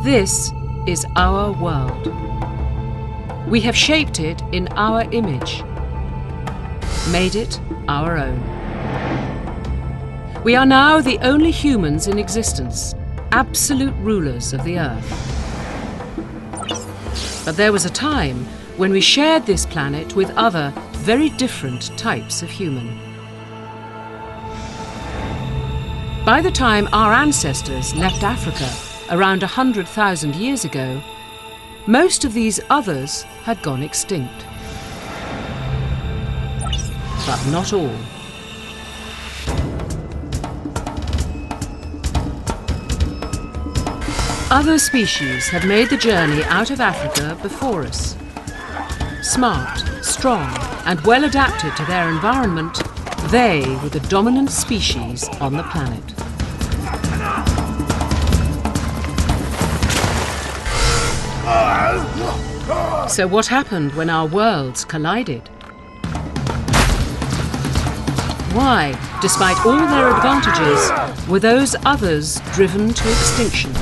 This is our world. We have shaped it in our image, made it our own. We are now the only humans in existence, absolute rulers of the earth. But there was a time when we shared this planet with other, very different types of human. By the time our ancestors left Africa around 100,000 years ago, most of these others had gone extinct. But not all. Other species had made the journey out of Africa before us. Smart, strong, and well adapted to their environment, they were the dominant species on the planet. So what happened when our worlds collided? Why, despite all their advantages, were those others driven to extinction?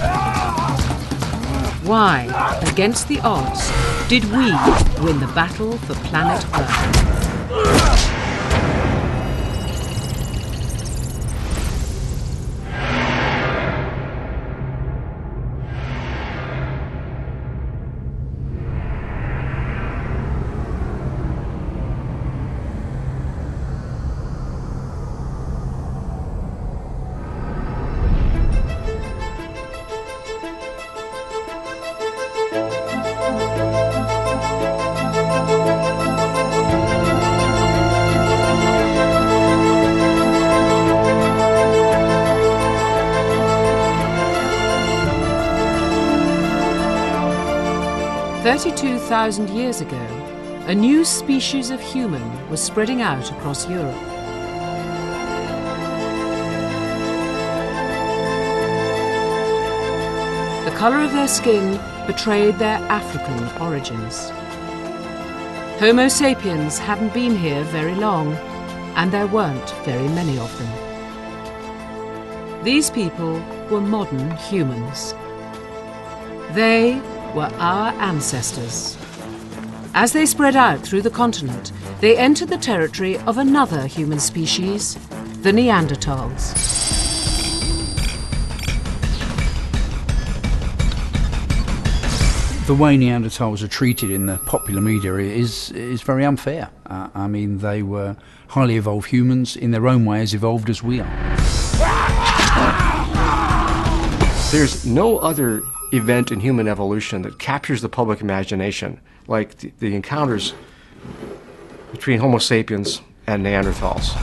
Why, against the odds, did we win the battle for planet Earth? "32,000 years ago, a new species of human was spreading out across Europe. The colour of their skin betrayed their African origins. Homo sapiens hadn't been here very long, and there weren't very many of them. These people were modern humans. They were our ancestors. As they spread out through the continent, they entered the territory of another human species, the Neanderthals. The way Neanderthals are treated in the popular media is very unfair. I mean, they were highly evolved humans, in their own way as evolved as we are. There's no other event in human evolution that captures the public imagination like the encounters between Homo sapiens and Neanderthals.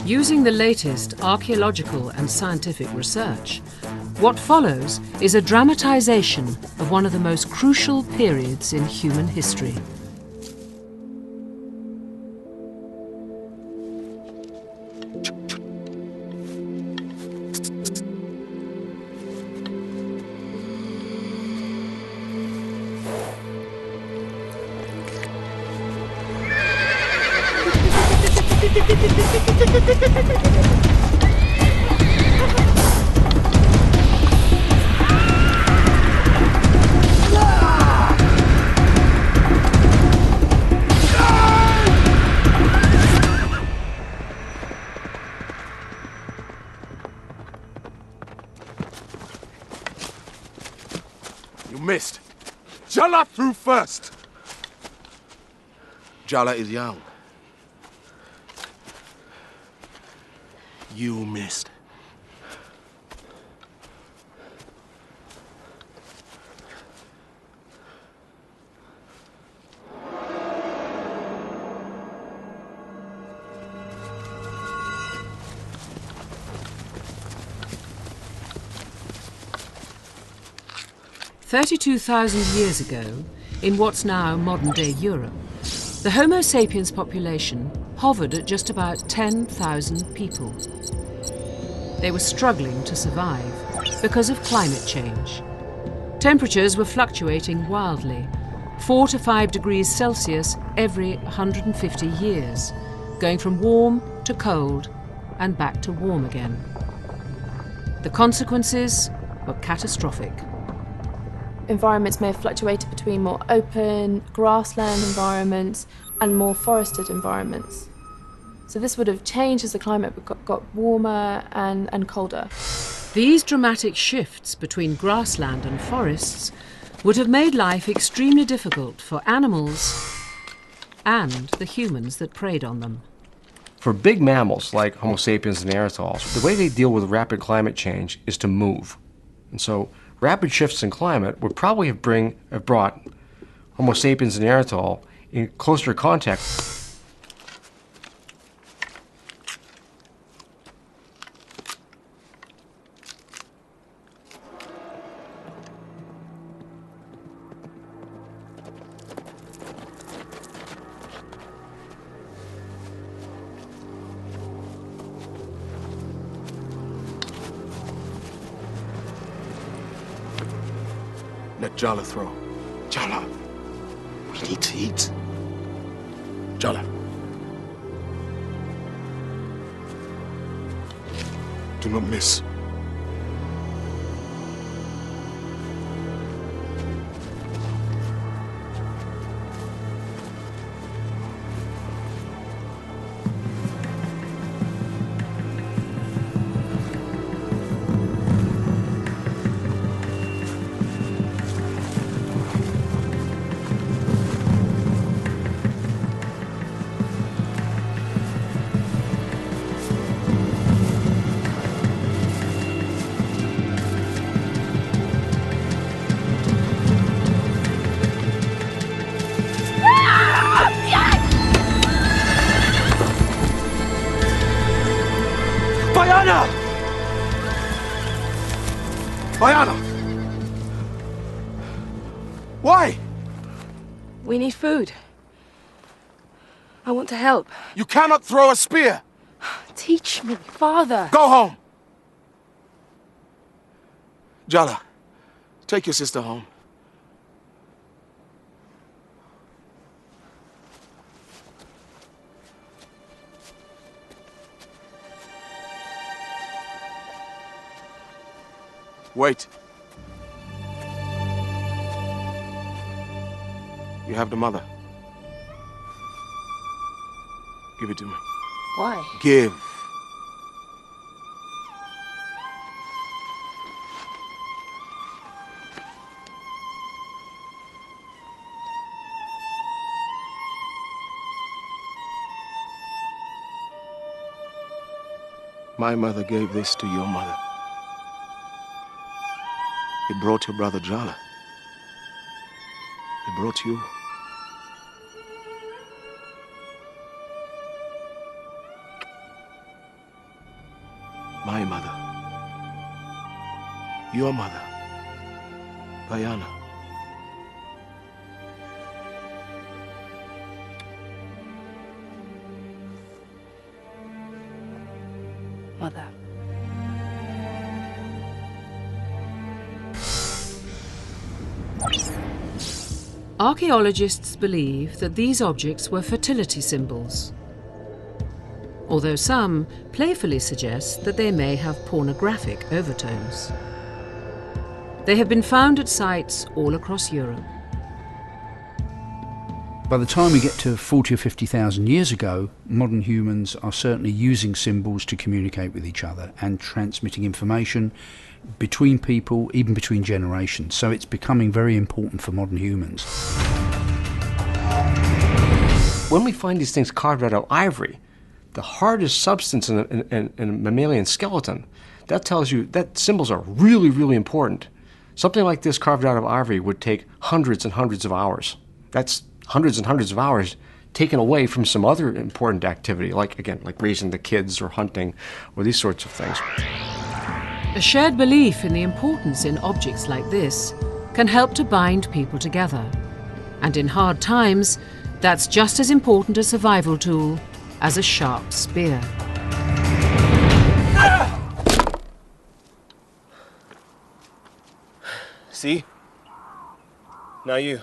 Using the latest archaeological and scientific research, what follows is a dramatization of one of the most crucial periods in human history. You missed. Jala through first. Jala is young. You missed. "32,000 years ago, in what's now modern-day Europe, the Homo sapiens population hovered at just about 10,000 people. They were struggling to survive because of climate change. Temperatures were fluctuating wildly. 4 to 5 degrees Celsius every 150 years, going from warm to cold and back to warm again. The consequences were catastrophic. Environments may have fluctuated between more open, grassland environments and more forested environments. So this would have changed as the climate got warmer and colder. These dramatic shifts between grassland and forests would have made life extremely difficult for animals and the humans that preyed on them. For big mammals like Homo sapiens and Neanderthals, the way they deal with rapid climate change is to move. And so rapid shifts in climate would probably have brought Homo sapiens and Neanderthal in closer contact. Let Jala throw. Jala, we need to eat. Jala. Do not miss. Bayana! Bayana! Why? We need food. I want to help. You cannot throw a spear! Teach me, Father. Go home! Jala, take your sister home. Wait. You have the mother. Give it to me. Why? Give. My mother gave this to your mother. It brought your brother Jala. It brought you. My mother. Your mother. Bayana. Mother. Archaeologists believe that these objects were fertility symbols, although some playfully suggest that they may have pornographic overtones. They have been found at sites all across Europe. By the time we get to 40 or 50,000 years ago, modern humans are certainly using symbols to communicate with each other and transmitting information between people, even between generations. So it's becoming very important for modern humans. When we find these things carved out of ivory, the hardest substance in a mammalian skeleton, that tells you that symbols are really, really important. Something like this carved out of ivory would take hundreds and hundreds of hours. That's hundreds and hundreds of hours taken away from some other important activity, like, again, like raising the kids or hunting or these sorts of things. A shared belief in the importance in objects like this can help to bind people together. And in hard times, that's just as important a survival tool as a sharp spear. See? Now you.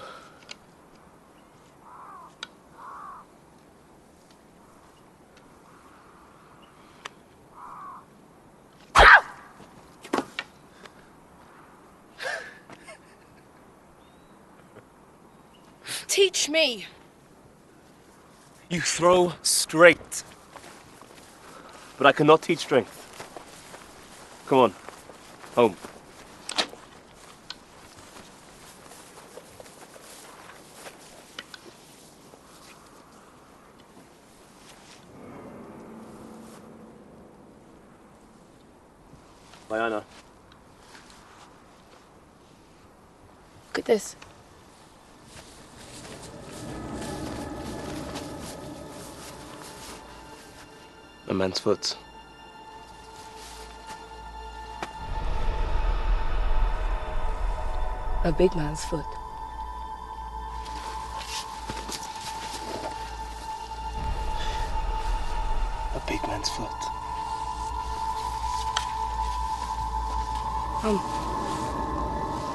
Teach me. You throw straight. But I cannot teach strength. Come on. Home. Diana. Look at this. A man's foot. A big man's foot. A big man's foot.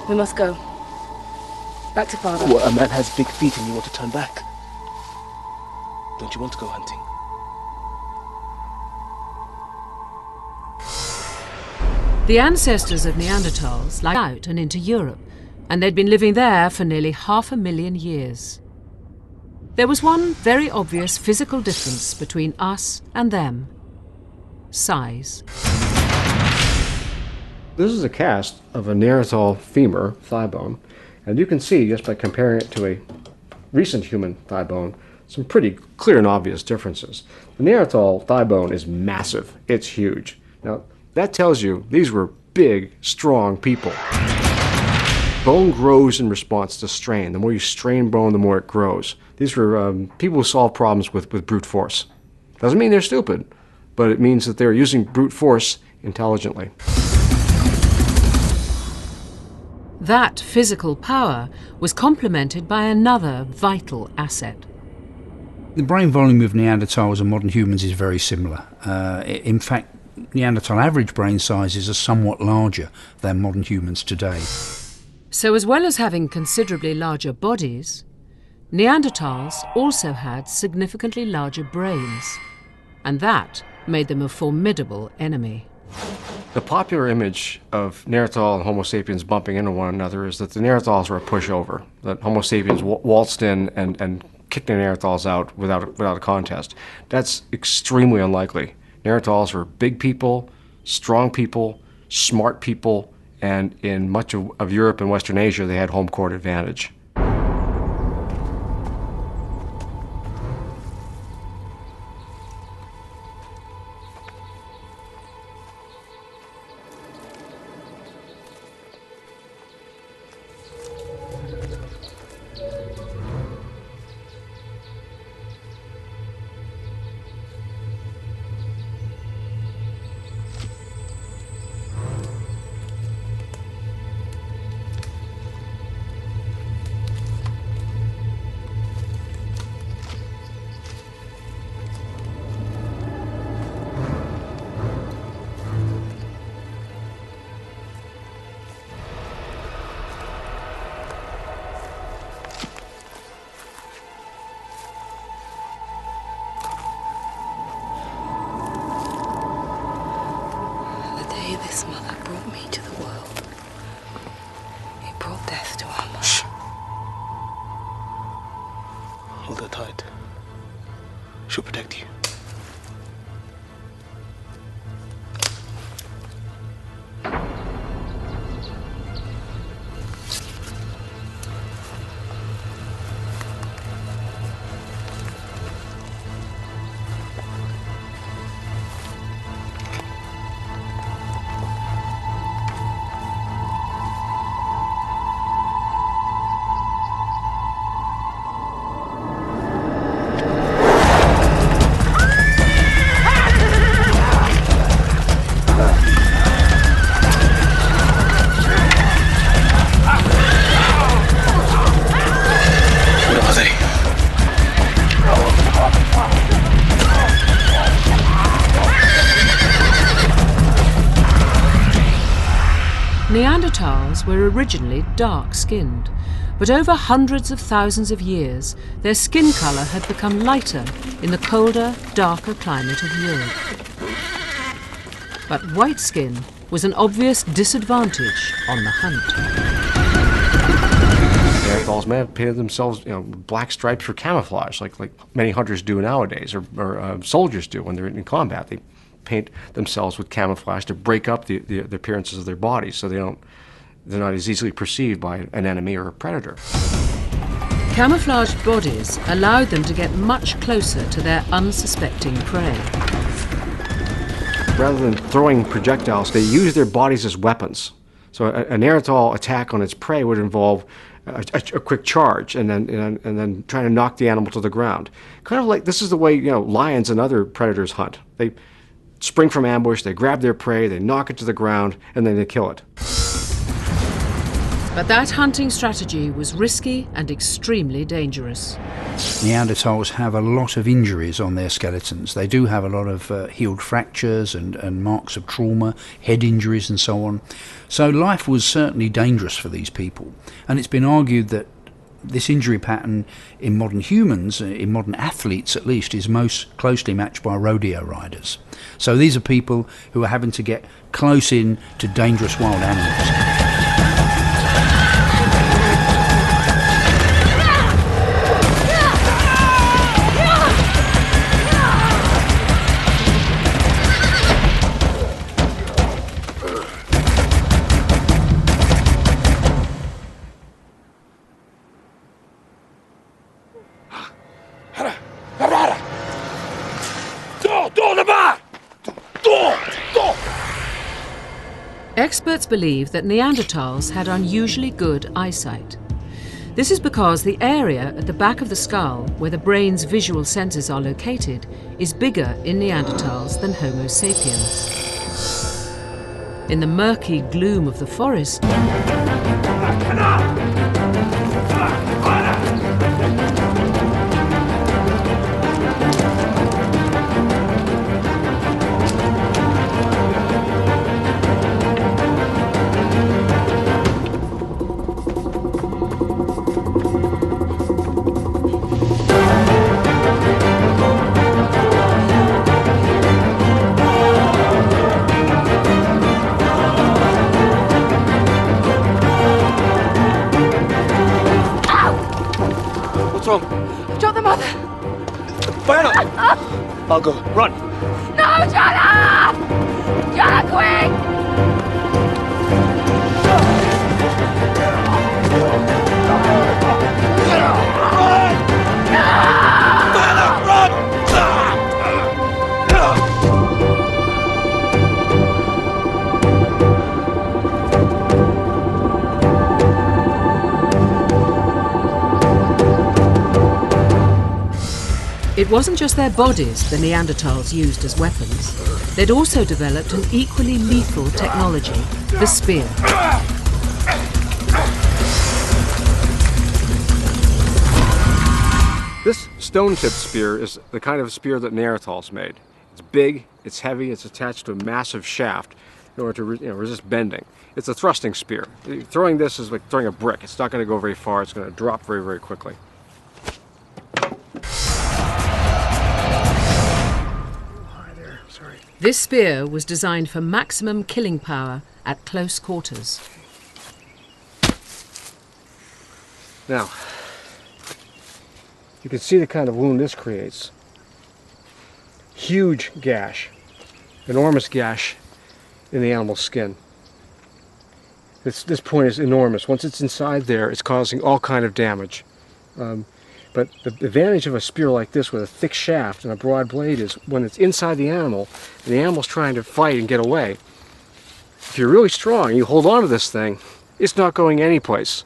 We must go. Back to father. What, a man has big feet and you want to turn back? Don't you want to go hunting? The ancestors of Neanderthals lived out and into Europe, and they'd been living there for nearly 500,000 years. There was one very obvious physical difference between us and them: size. This is a cast of a Neanderthal femur, thigh bone, and you can see just by comparing it to a recent human thigh bone some pretty clear and obvious differences. The Neanderthal thigh bone is massive. It's huge. Now, that tells you these were big, strong people. Bone grows in response to strain. The more you strain bone, the more it grows. These were people who solve problems with brute force. Doesn't mean they're stupid, but it means that they're using brute force intelligently. That physical power was complemented by another vital asset. The brain volume of Neanderthals and modern humans is very similar. In fact, Neanderthal average brain sizes are somewhat larger than modern humans today. So as well as having considerably larger bodies, Neanderthals also had significantly larger brains, and that made them a formidable enemy. The popular image of Neanderthal and Homo sapiens bumping into one another is that the Neanderthals were a pushover, that Homo sapiens waltzed in and kicked the Neanderthals out without a contest. That's extremely unlikely. Neanderthals were big people, strong people, smart people, and in much of Europe and Western Asia, they had home court advantage. This mother brought me to the world. It brought death to our mother. Shh. Hold her tight. She'll protect you. Neanderthals were originally dark-skinned, but over hundreds of thousands of years, their skin colour had become lighter in the colder, darker climate of Europe. But white skin was an obvious disadvantage on the hunt. Neanderthals Neanderthals may have painted themselves, black stripes for camouflage, like many hunters do nowadays, or soldiers do when they're in combat. They paint themselves with camouflage to break up the appearances of their bodies, so they're not as easily perceived by an enemy or a predator. Camouflaged bodies allowed them to get much closer to their unsuspecting prey. Rather than throwing projectiles, they use their bodies as weapons. So a Neanderthal attack on its prey would involve a quick charge and then trying to knock the animal to the ground. Kind of like, this is the way lions and other predators hunt. They spring from ambush, they grab their prey, they knock it to the ground, and then they kill it. But that hunting strategy was risky and extremely dangerous. Neanderthals have a lot of injuries on their skeletons. They do have a lot of healed fractures and marks of trauma, head injuries and so on. So life was certainly dangerous for these people. And it's been argued that this injury pattern in modern humans, in modern athletes at least, is most closely matched by rodeo riders. So these are people who are having to get close in to dangerous wild animals. Experts believe that Neanderthals had unusually good eyesight. This is because the area at the back of the skull, where the brain's visual senses are located, is bigger in Neanderthals than Homo sapiens. In the murky gloom of the forest, Drop the mother! Diana! I'll go. Run! No, Jonah! Jonah, quick! it wasn't just their bodies the Neanderthals used as weapons. They'd also developed an equally lethal technology, the spear. This stone-tipped spear is the kind of spear that Neanderthals made. It's big, it's heavy, it's attached to a massive shaft in order to resist bending. It's a thrusting spear. Throwing this is like throwing a brick. It's not going to go very far. It's going to drop very, very quickly. This spear was designed for maximum killing power at close quarters. Now, you can see the kind of wound this creates. Huge gash, enormous gash in the animal's skin. This point is enormous. Once it's inside there, it's causing all kind of damage. But the advantage of a spear like this with a thick shaft and a broad blade is when it's inside the animal, and the animal's trying to fight and get away, if you're really strong and you hold on to this thing, it's not going anyplace.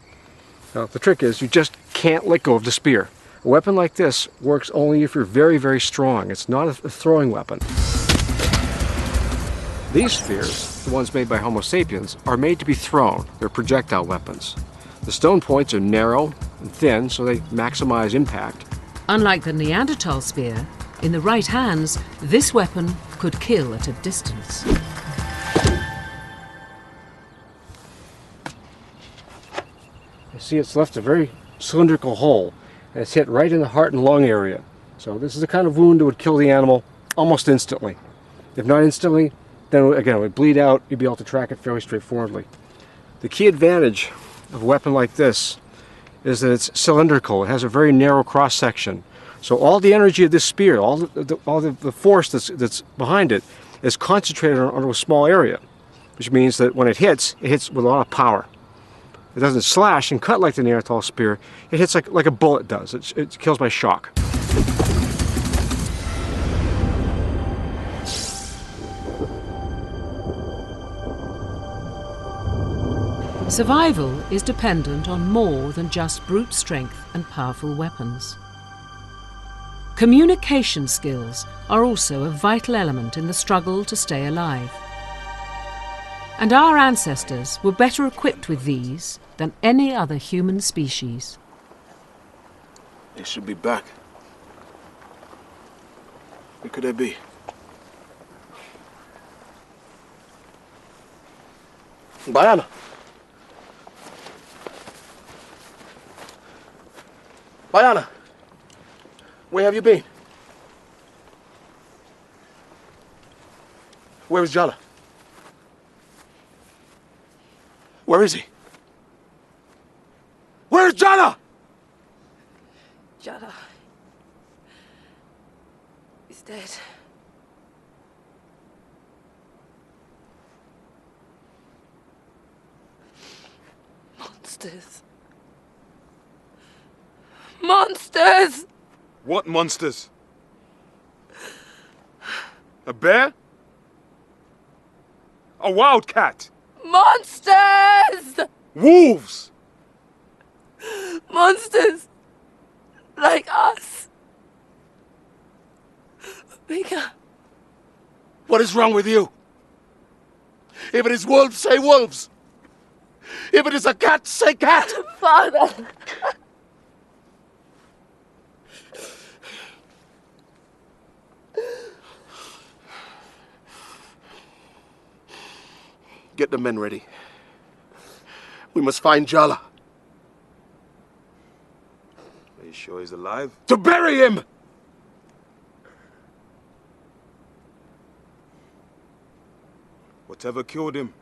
Now, the trick is you just can't let go of the spear. A weapon like this works only if you're very, very strong. It's not a throwing weapon. These spears, the ones made by Homo sapiens, are made to be thrown. They're projectile weapons. The stone points are narrow and thin, so they maximize impact. Unlike the Neanderthal spear, in the right hands, this weapon could kill at a distance. You see it's left a very cylindrical hole, and it's hit right in the heart and lung area. So this is the kind of wound that would kill the animal almost instantly. If not instantly, then again it would bleed out. You'd be able to track it fairly straightforwardly. The key advantage of a weapon like this is that it's cylindrical. It has a very narrow cross section. So all the energy of this spear, all the force that's behind it, is concentrated on a small area, which means that when it hits with a lot of power. It doesn't slash and cut like the Neanderthal spear. It hits like a bullet does. It kills by shock. Survival is dependent on more than just brute strength and powerful weapons. Communication skills are also a vital element in the struggle to stay alive. And our ancestors were better equipped with these than any other human species. They should be back. Where could they be? Bayana! Bayana! Where have you been? Where is Jala? Where is he? Where's Jala? Jala is dead. Monsters. Monsters! What monsters? A bear? A wildcat? Monsters! Wolves! Monsters like us. Bigger. What is wrong with you? If it is wolves, say wolves. If it is a cat, say cat. Father! Get the men ready. We must find Jala. Are you sure he's alive? To bury him! Whatever killed him,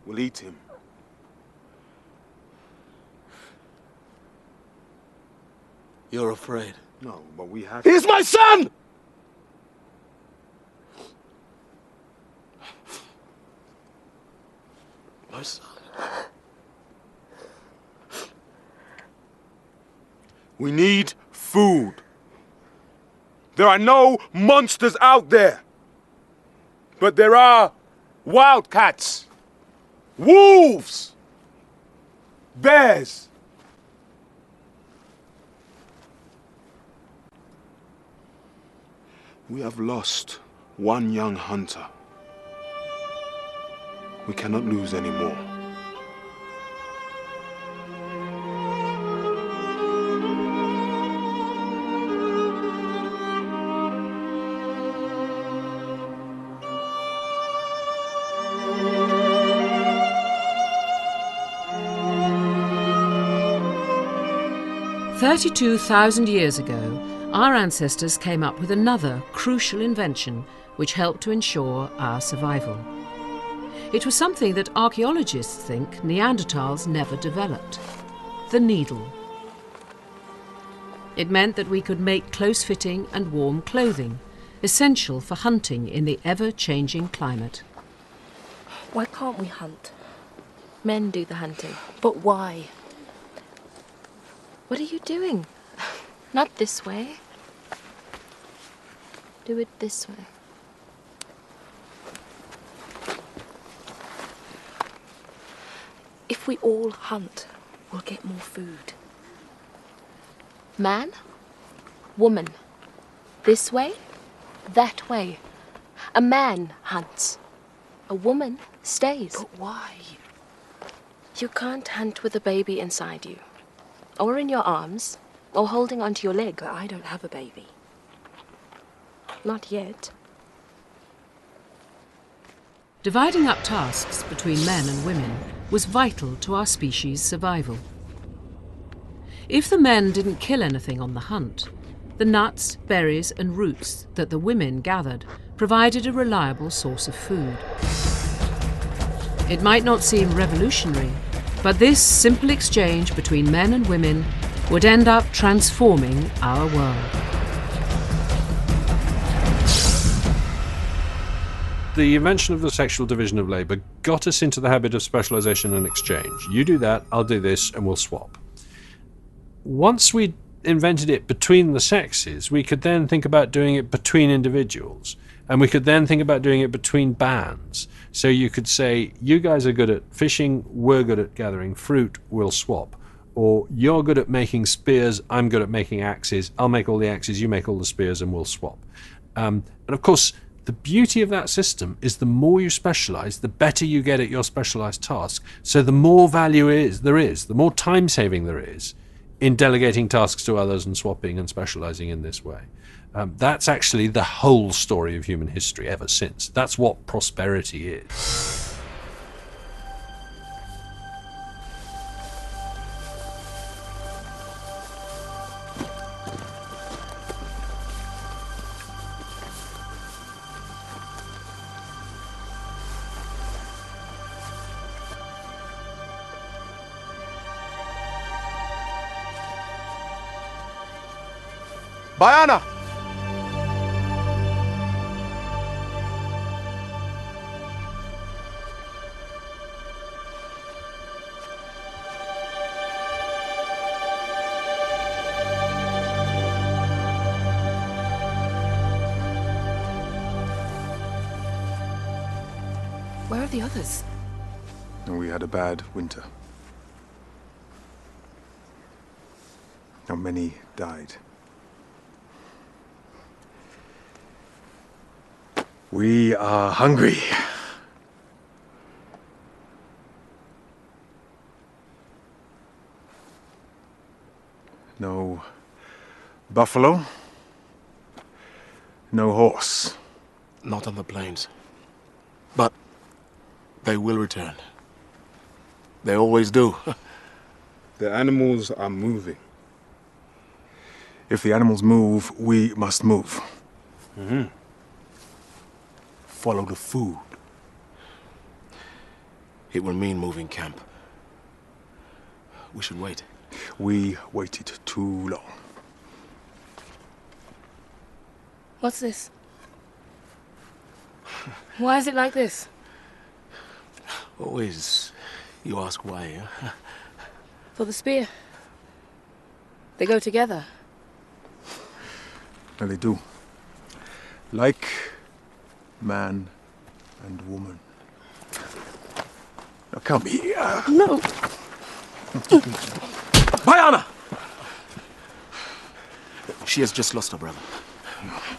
we'll eat him. You're afraid. No, but we have He's my son! My son. We need food. There are no monsters out there. But there are wildcats, wolves, bears. We have lost one young hunter. We cannot lose any more. "32,000 years ago, our ancestors came up with another crucial invention which helped to ensure our survival. It was something that archaeologists think Neanderthals never developed: the needle. It meant that we could make close-fitting and warm clothing, essential for hunting in the ever-changing climate. Why can't we hunt? Men do the hunting. But why? What are you doing? Not this way. Do it this way. If we all hunt, we'll get more food. Man, woman. This way, that way. A man hunts. A woman stays. But why? You can't hunt with a baby inside you, or in your arms, or holding onto your leg. But I don't have a baby. Not yet. Dividing up tasks between men and women was vital to our species' survival. If the men didn't kill anything on the hunt, the nuts, berries and roots that the women gathered provided a reliable source of food. It might not seem revolutionary, But this simple exchange between men and women would end up transforming our world. The invention of the sexual division of labour got us into the habit of specialisation and exchange. You do that, I'll do this, and we'll swap. Once we invented it between the sexes, we could then think about doing it between individuals. And we could then think about doing it between bands. So you could say, you guys are good at fishing, we're good at gathering fruit, we'll swap. Or you're good at making spears, I'm good at making axes, I'll make all the axes, you make all the spears, and we'll swap. And of course, the beauty of that system is the more you specialise, the better you get at your specialised task. So the more value there is, the more time saving there is in delegating tasks to others and swapping and specialising in this way. That's actually the whole story of human history ever since. That's what prosperity is. Bayana! Where are the others? We had a bad winter. Now many died. We are hungry. No buffalo. No horse. Not on the plains. But they will return. They always do. The animals are moving. If the animals move, we must move. Mm-hmm. Follow the food. It will mean moving camp. We should wait. We waited too long. What's this? Why is it like this? Always you ask why, huh? For the spear. They go together. And they do. Like man and woman. Now come here. No. Bayana! She has just lost her brother.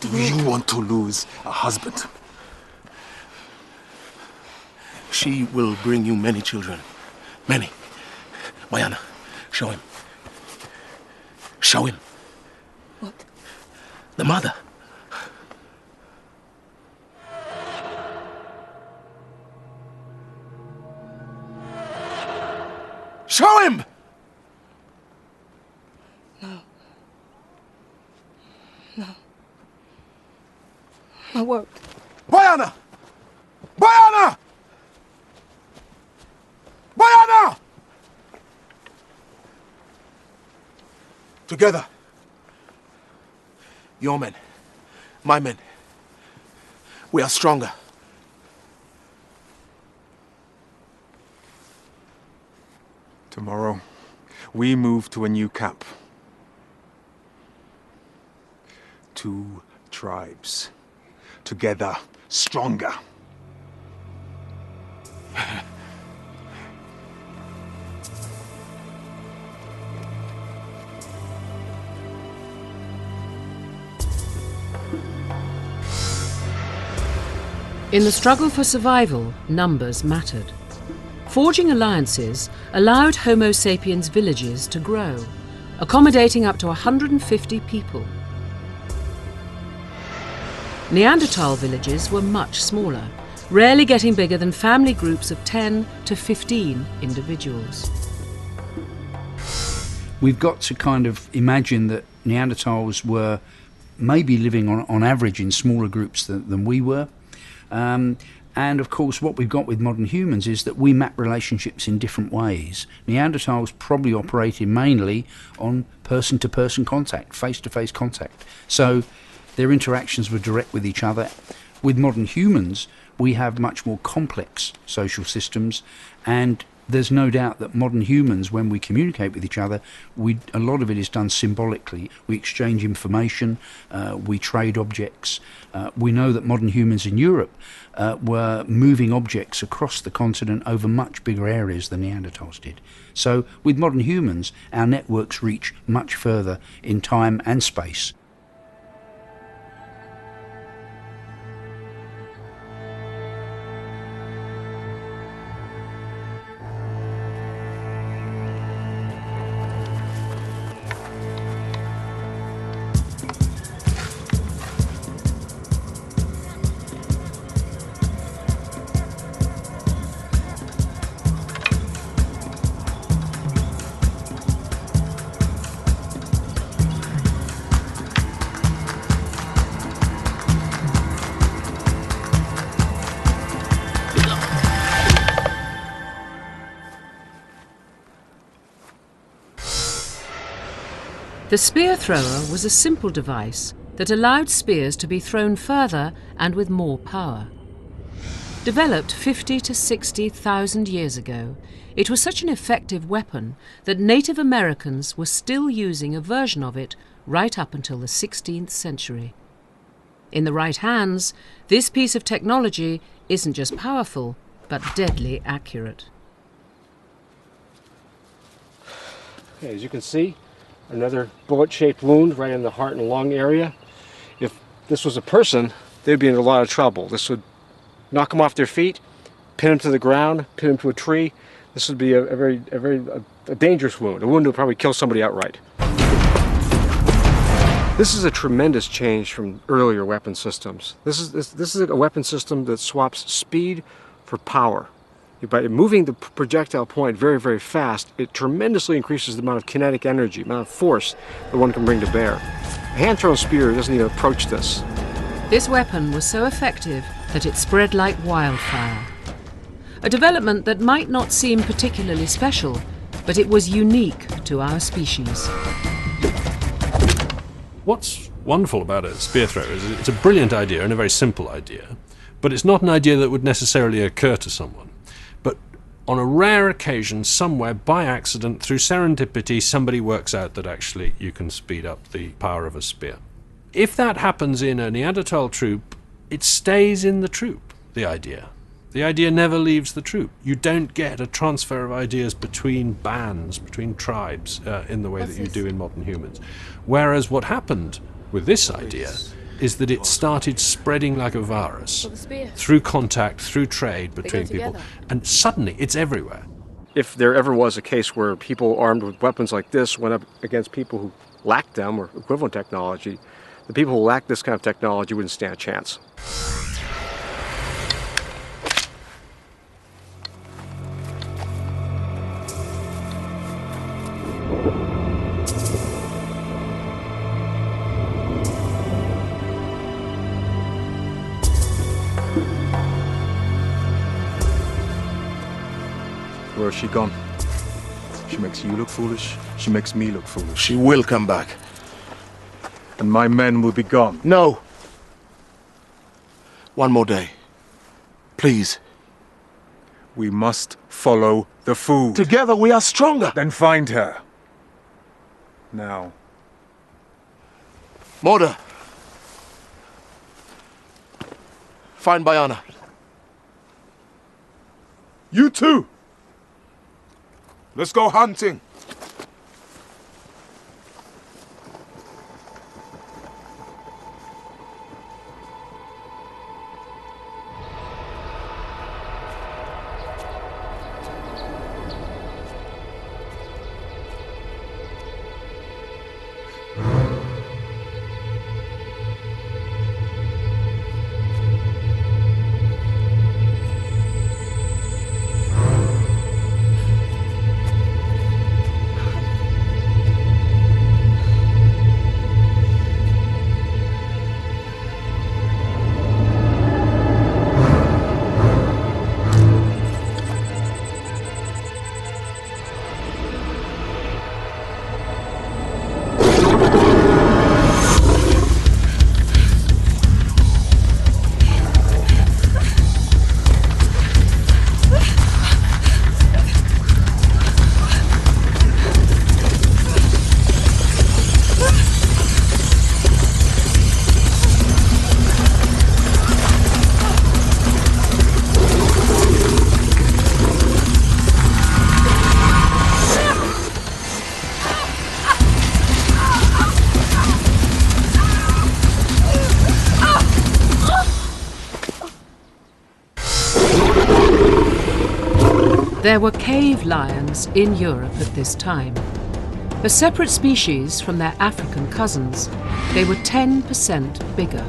Do you want to lose a husband? She will bring you many children. Many. Bayana, show him. Show him. What? The mother. Show him! No. No. I won't. Bayana! Bayana! Bayana! Together. Your men. My men. We are stronger. Tomorrow, we move to a new camp. 2 tribes. Together, stronger. In the struggle for survival, numbers mattered. Forging alliances allowed Homo sapiens villages to grow, accommodating up to 150 people. Neanderthal villages were much smaller, rarely getting bigger than family groups of 10 to 15 individuals. We've got to kind of imagine that Neanderthals were maybe living on average in smaller groups than we were. And of course, what we've got with modern humans is that we map relationships in different ways. Neanderthals probably operated mainly on person-to-person contact, face-to-face contact. So their interactions were direct with each other. With modern humans, we have much more complex social systems, and there's no doubt that modern humans, when we communicate with each other, a lot of it is done symbolically. We exchange information, we trade objects. We know that modern humans in Europe were moving objects across the continent over much bigger areas than Neanderthals did. So with modern humans, our networks reach much further in time and space. The spear thrower was a simple device that allowed spears to be thrown further and with more power. Developed 50 to 60,000 years ago, it was such an effective weapon that Native Americans were still using a version of it right up until the 16th century. In the right hands, this piece of technology isn't just powerful, but deadly accurate. Okay, as you can see, another bullet-shaped wound right in the heart and lung area. If this was a person, they'd be in a lot of trouble. This would knock them off their feet, pin them to the ground, pin them to a tree. This would be a very dangerous wound. A wound that would probably kill somebody outright. This is a tremendous change from earlier weapon systems. This is a weapon system that swaps speed for power. By moving the projectile point very, very fast, it tremendously increases the amount of kinetic energy, amount of force that one can bring to bear. A hand-thrown spear doesn't even approach this. This weapon was so effective that it spread like wildfire. A development that might not seem particularly special, but it was unique to our species. What's wonderful about a spear thrower is it's a brilliant idea and a very simple idea, but it's not an idea that would necessarily occur to someone. But on a rare occasion, somewhere, by accident, through serendipity, somebody works out that actually you can speed up the power of a spear. If that happens in a Neanderthal troop, it stays in the troop, the idea. The idea never leaves the troop. You don't get a transfer of ideas between bands, between tribes, in the way that you do in modern humans. Whereas what happened with this idea is that it started spreading like a virus through contact, through trade between people, and suddenly it's everywhere. If there ever was a case where people armed with weapons like this went up against people who lacked them or equivalent technology, the people who lacked this kind of technology wouldn't stand a chance. Where has she gone? She makes you look foolish. She makes me look foolish. She will come back. And my men will be gone. No. One more day. Please. We must follow the food. Together we are stronger. Then find her. Now. Morda. Find Bayana. You too. Let's go hunting. There were cave lions in Europe at this time. A separate species from their African cousins, they were 10% bigger.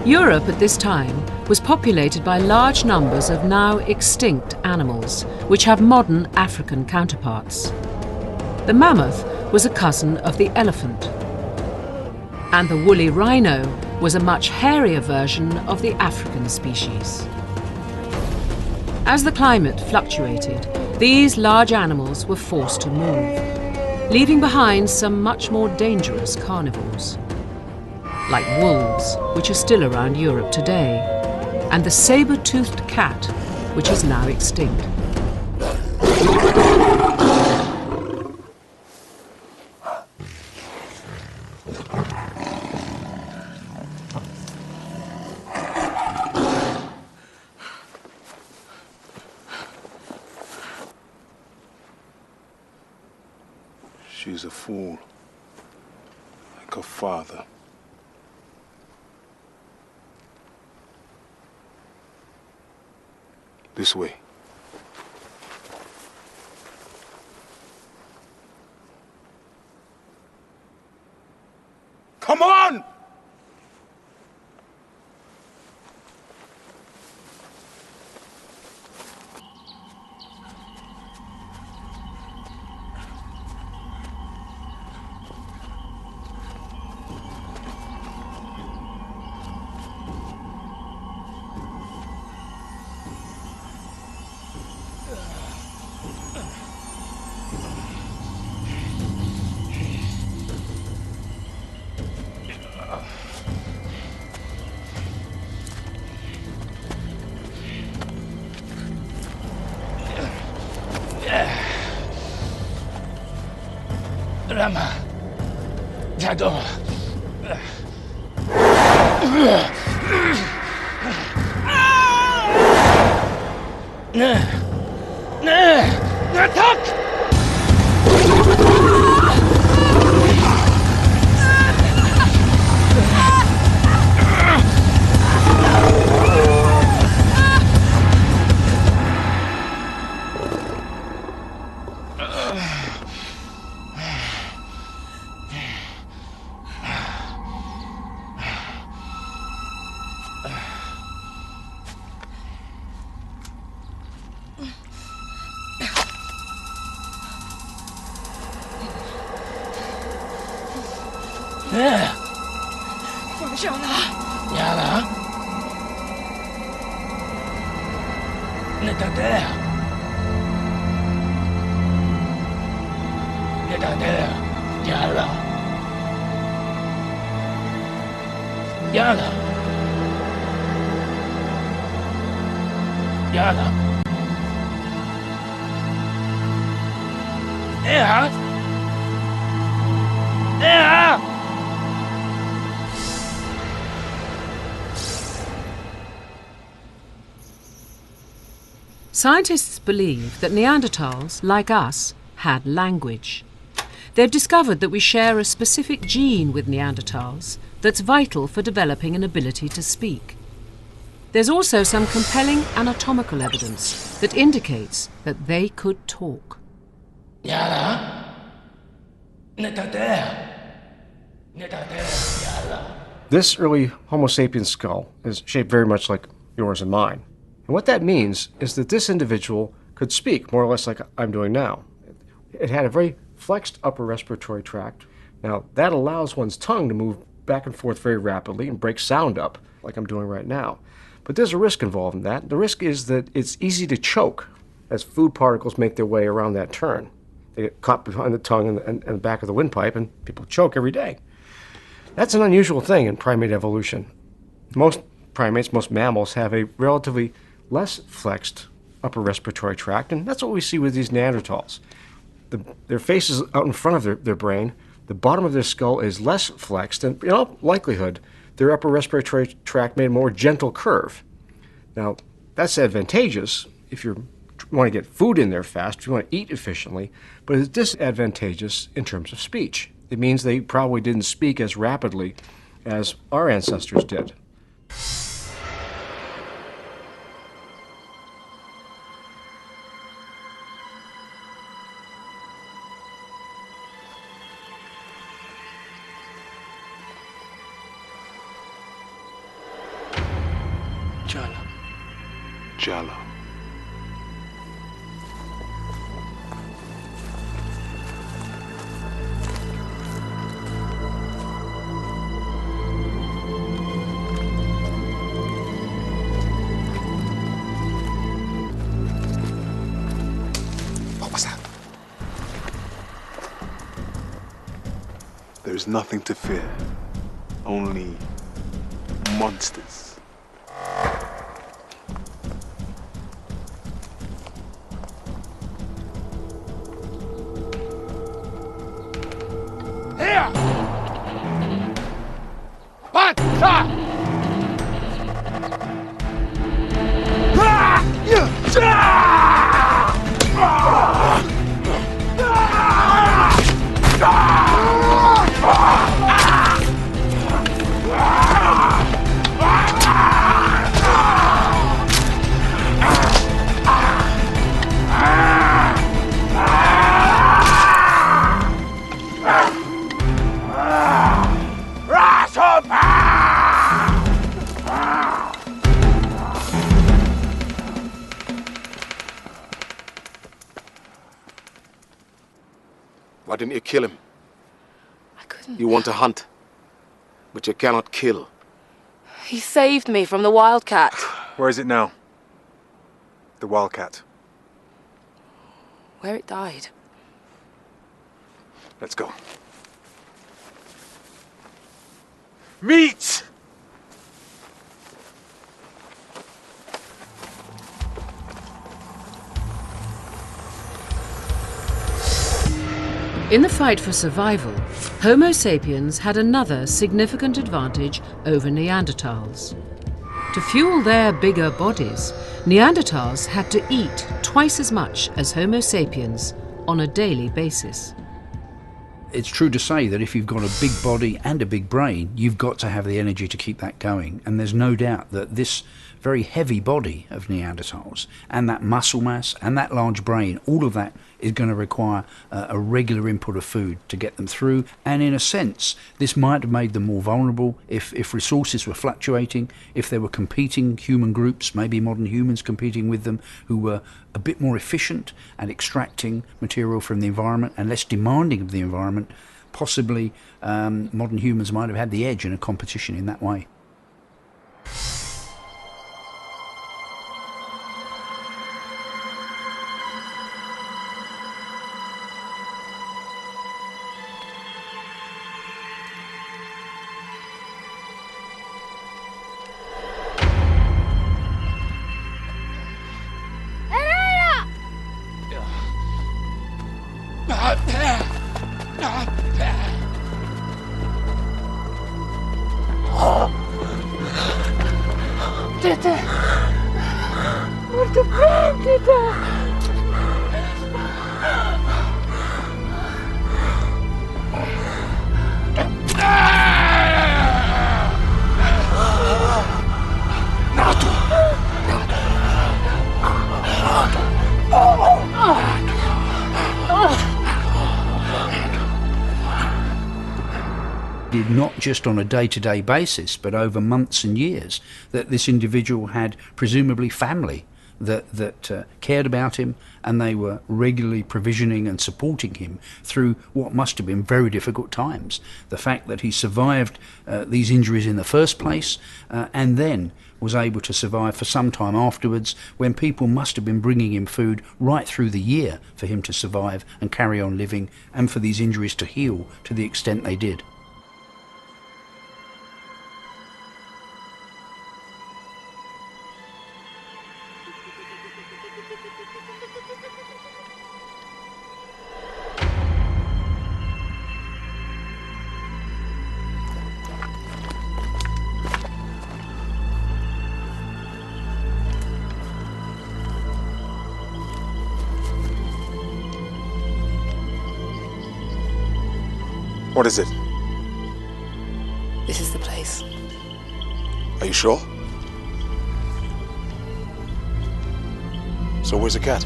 Europe at this time was populated by large numbers of now extinct animals, which have modern African counterparts. The mammoth was a cousin of the elephant, and the woolly rhino was a much hairier version of the African species. As the climate fluctuated, these large animals were forced to move, leaving behind some much more dangerous carnivores, like wolves, which are still around Europe today, and the saber-toothed cat, which is now extinct. She's a fool, like her father. This way. Come on! Rama, Jado. Attack!放下他！呀啦，你到底啊？你到底啊？呀啦，呀啦，呀啦，哎呀，哎呀！ Scientists believe that Neanderthals, like us, had language. They've discovered that we share a specific gene with Neanderthals that's vital for developing an ability to speak. There's also some compelling anatomical evidence that indicates that they could talk. This early Homo sapiens skull is shaped very much like yours and mine. And what that means is that this individual could speak more or less like I'm doing now. It had a very flexed upper respiratory tract. Now, that allows one's tongue to move back and forth very rapidly and break sound up, like I'm doing right now. But there's a risk involved in that. The risk is that it's easy to choke as food particles make their way around that turn. They get caught behind the tongue and the back of the windpipe, and people choke every day. That's an unusual thing in primate evolution. Most primates, most mammals, have a relatively less flexed upper respiratory tract, and that's what we see with these Neanderthals. Their face is out in front of their brain. The bottom of their skull is less flexed, and in all likelihood, their upper respiratory tract made a more gentle curve. Now, that's advantageous if you want to get food in there fast, if you want to eat efficiently, but it's disadvantageous in terms of speech. It means they probably didn't speak as rapidly as our ancestors did. Jala. What was that? There is nothing to fear, only monsters. Here! What? Stop! Why didn't you kill him? I couldn't. You want to hunt, but you cannot kill. He saved me from the wildcat. Where is it now? The wildcat. Where it died. Let's go. Meat! In the fight for survival, Homo sapiens had another significant advantage over Neanderthals. To fuel their bigger bodies, Neanderthals had to eat twice as much as Homo sapiens on a daily basis. It's true to say that if you've got a big body and a big brain, you've got to have the energy to keep that going. And there's no doubt that this very heavy body of Neanderthals and that muscle mass and that large brain, all of that is going to require a regular input of food to get them through. And in a sense, this might have made them more vulnerable if resources were fluctuating, if there were competing human groups, maybe modern humans competing with them, who were a bit more efficient at extracting material from the environment and less demanding of the environment. Possibly modern humans might have had the edge in a competition in that way. Not just on a day-to-day basis, but over months and years, that this individual had presumably family that cared about him, and they were regularly provisioning and supporting him through what must have been very difficult times. The fact that he survived these injuries in the first place and then was able to survive for some time afterwards, when people must have been bringing him food right through the year for him to survive and carry on living, and for these injuries to heal to the extent they did. What is it? This is the place. Are you sure? So where's the cat?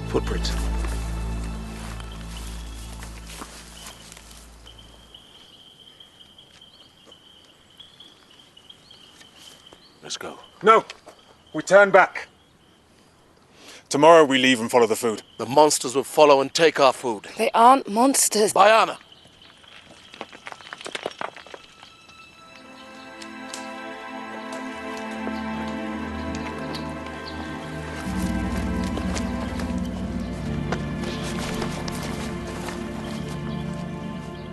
Footprints. us go. No! We turn back. Tomorrow we leave and follow the food. The monsters will follow and take our food. They aren't monsters. Bayana!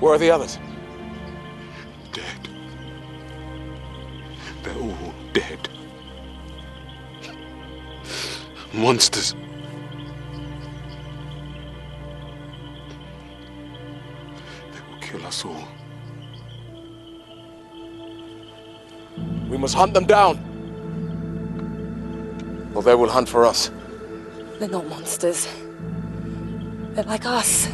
Where are the others? Dead. They're all dead. Monsters. They will kill us all. We must hunt them down. Or they will hunt for us. They're not monsters. They're like us.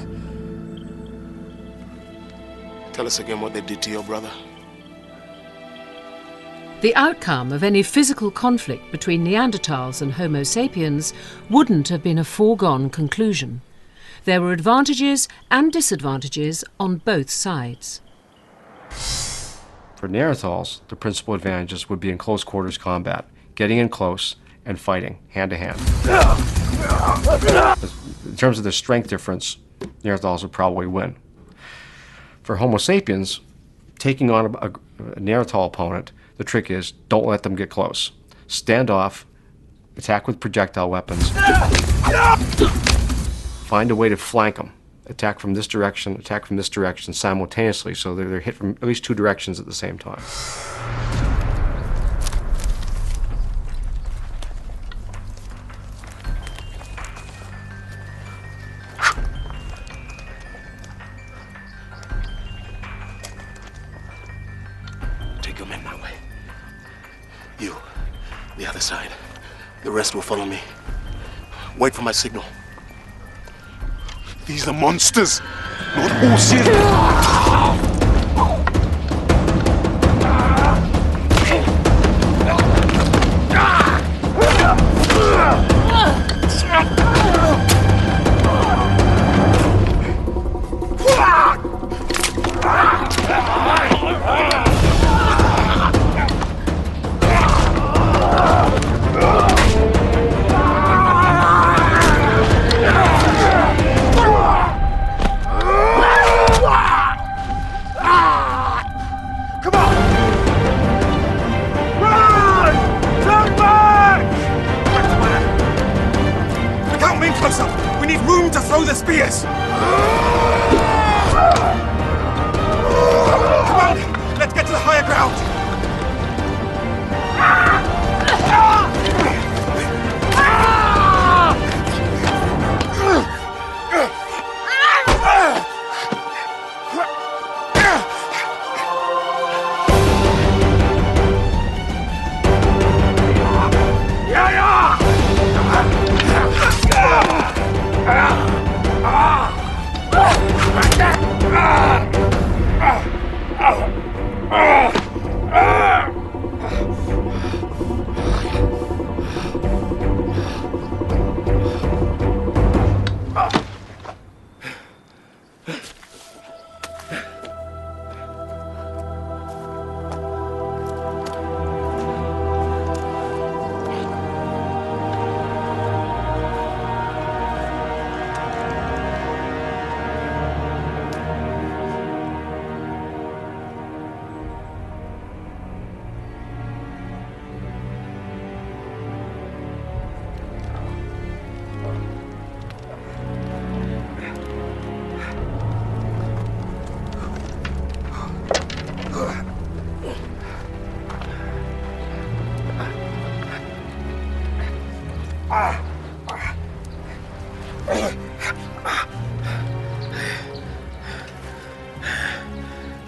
Tell us again what they did to your brother. The outcome of any physical conflict between Neanderthals and Homo sapiens wouldn't have been a foregone conclusion. There were advantages and disadvantages on both sides. For Neanderthals, the principal advantages would be in close quarters combat, getting in close and fighting hand to hand. In terms of the strength difference, Neanderthals would probably win. For Homo sapiens, taking on a Neanderthal opponent, the trick is don't let them get close. Stand off, attack with projectile weapons, find a way to flank them. Attack from this direction simultaneously, so they're hit from at least two directions at the same time. Take your men my way. You, the other side. The rest will follow me. Wait for my signal. These are monsters, not horses. We need room to throw the spears! Come on! Let's get to the higher ground!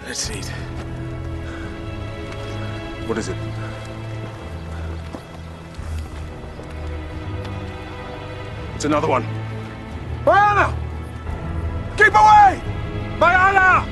Let's eat. What is it? It's another one. Bayana! Keep away! Bayana!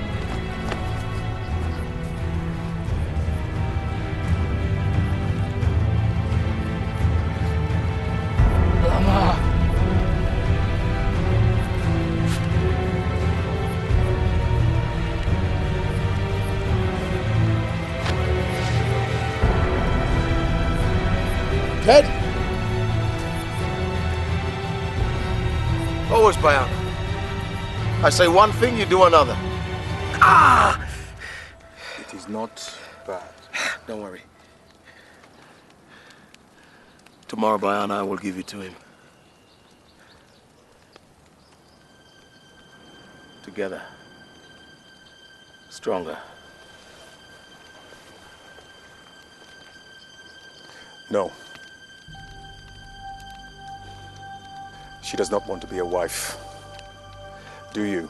Dead? Always, Bayan. I say one thing, you do another. Ah! It is not bad. Don't worry. Tomorrow, Bayan, I will give you to him. Together. Stronger. No. She does not want to be a wife. Do you?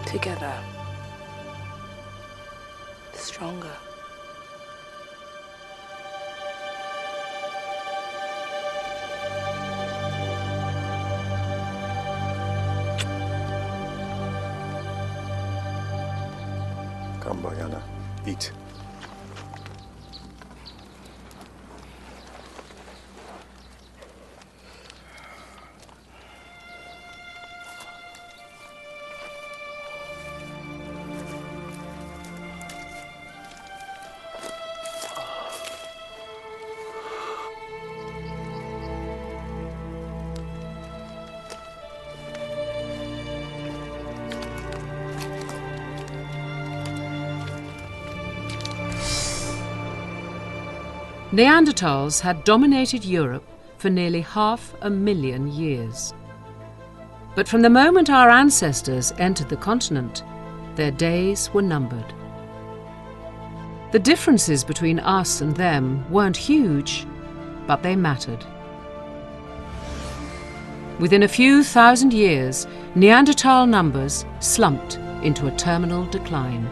Together. Stronger. Come, Bayana. Eat. Neanderthals had dominated Europe for nearly 500,000 years. But from the moment our ancestors entered the continent, their days were numbered. The differences between us and them weren't huge, but they mattered. Within a few thousand years, Neanderthal numbers slumped into a terminal decline.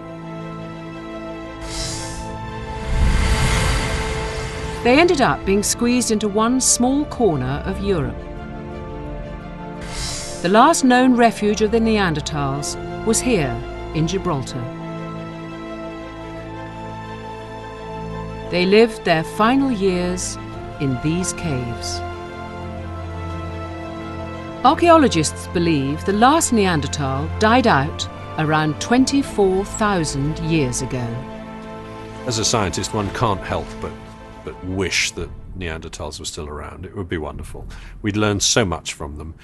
They ended up being squeezed into one small corner of Europe. The last known refuge of the Neanderthals was here in Gibraltar. They lived their final years in these caves. Archaeologists believe the last Neanderthal died out around 24,000 years ago. As a scientist, one can't help but wish that Neanderthals were still around. It would be wonderful. We'd learn so much from them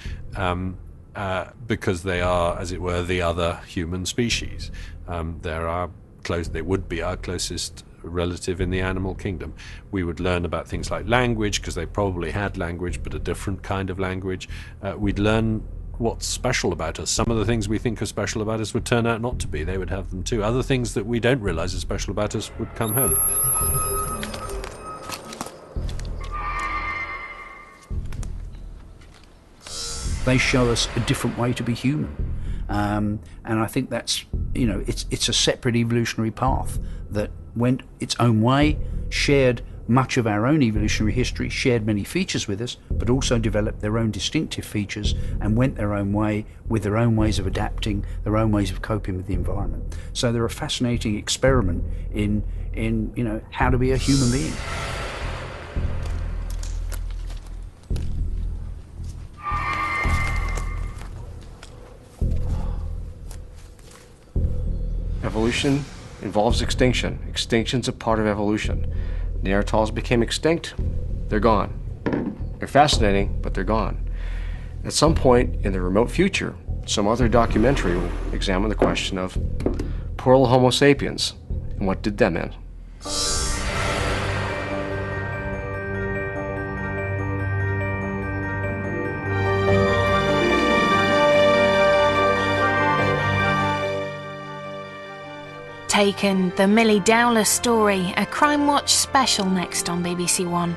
because they are, as it were, the other human species. They would be our closest relative in the animal kingdom. We would learn about things like language, because they probably had language, but a different kind of language. We'd learn what's special about us. Some of the things we think are special about us would turn out not to be. They would have them too. Other things that we don't realize are special about us would come home. They show us a different way to be human, and I think that's, it's a separate evolutionary path that went its own way, shared much of our own evolutionary history, shared many features with us, but also developed their own distinctive features and went their own way with their own ways of adapting, their own ways of coping with the environment. So they're a fascinating experiment in how to be a human being. Evolution involves extinction. Extinction's a part of evolution. Neanderthals became extinct, they're gone. They're fascinating, but they're gone. At some point in the remote future, some other documentary will examine the question of poor little Homo sapiens and what did them in. Taken, the Millie Dowler story, a Crime Watch special next on BBC One.